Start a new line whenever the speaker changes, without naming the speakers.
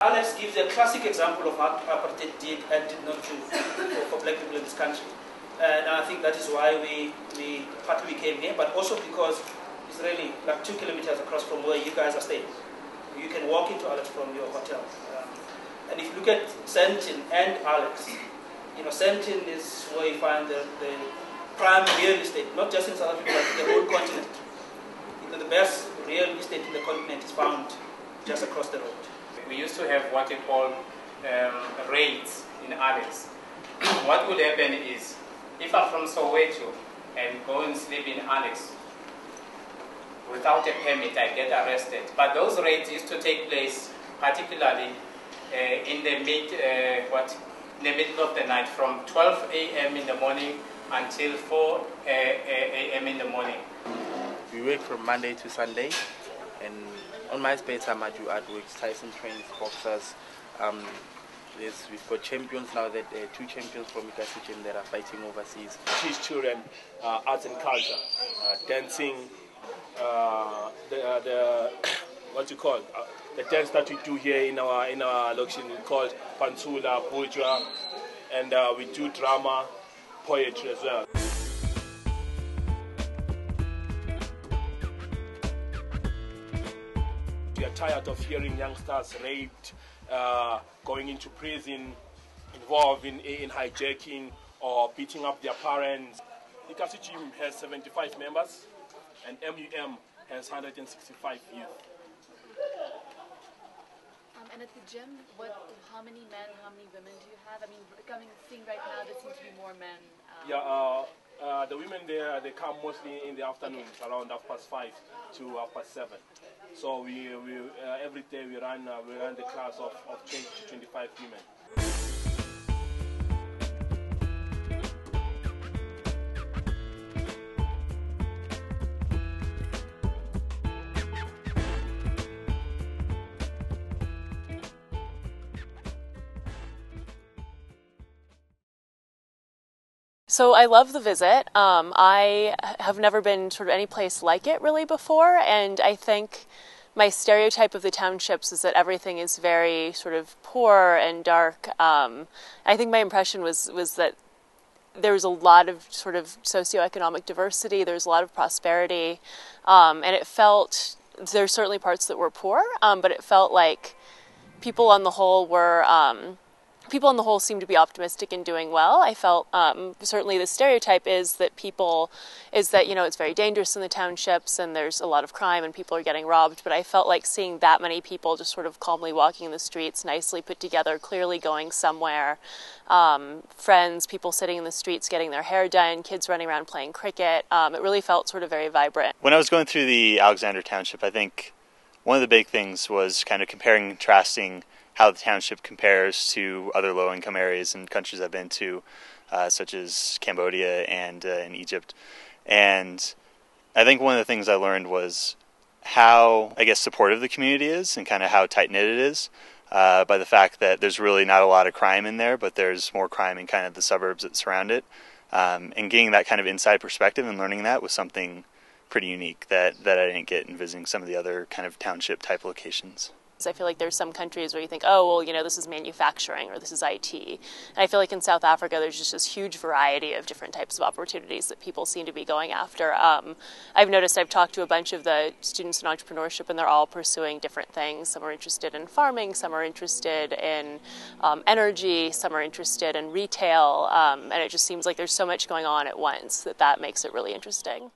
Alex gives a classic example of what apartheid did and did not do for black people in this country. And I think that is why we partly came here, but also because it's really like 2 kilometers across from where you guys are staying. You can walk into Alex from your hotel. And if you look at Sandton and Alex, you know, Sandton is where you find the prime real estate, not just in South Africa, but the whole continent. You know, the best real estate in the continent is found just across the road.
We used to have what we call raids in Alex. What would happen is, if I'm from Soweto and go and sleep in Alex, without a permit, I get arrested. But those raids used to take place particularly in the middle of the night, from 12 a.m. in the morning until 4 a.m. in the morning.
We work from Monday to Sunday, and on my spare time I do artworks, Tyson trains, boxers. We've got champions now, 2 champions from Ikasi that are fighting overseas.
Teach children arts and culture, dancing, the dance that we do here in our location is called Pansula, Bujra, and we do drama, poetry as well. We are tired of hearing youngsters raped, going into prison, involved in hijacking or beating up their parents. The Ikasi gym has 75 members and MUM has 165 youth.
And at the gym, how many men, how many women do you have? I mean, seeing right now, there seems to be more men.
The women there, they come mostly in the afternoons, around 5:30 to 7:30. So we every day we run the class of 20 to 25 women.
So I love the visit. I have never been sort of any place like it really before, and I think my stereotype of the townships is that everything is very sort of poor and dark. I think my impression was that there was a lot of sort of socioeconomic diversity, there's a lot of prosperity, and it felt, there's certainly parts that were poor, but it felt like people on the whole were seem to be optimistic and doing well. I felt certainly the stereotype is that you know, it's very dangerous in the townships and there's a lot of crime and people are getting robbed, but I felt like seeing that many people just sort of calmly walking in the streets, nicely put together, clearly going somewhere, friends, people sitting in the streets getting their hair done, kids running around playing cricket. It really felt sort of very vibrant.
When I was going through the Alexandra Township, I think one of the big things was kind of comparing and contrasting how the township compares to other low-income areas and countries I've been to, such as Cambodia and in Egypt. And I think one of the things I learned was how, I guess, supportive the community is and kind of how tight-knit it is, by the fact that there's really not a lot of crime in there, but there's more crime in kind of the suburbs that surround it. And getting that kind of inside perspective and learning that was something pretty unique that I didn't get in visiting some of the other kind of township-type locations.
I feel like there's some countries where you think, oh, well, you know, this is manufacturing or this is IT. And I feel like in South Africa, there's just this huge variety of different types of opportunities that people seem to be going after. I've noticed, I've talked to a bunch of the students in entrepreneurship, and they're all pursuing different things. Some are interested in farming, some are interested in energy, some are interested in retail. And it just seems like there's so much going on at once that makes it really interesting.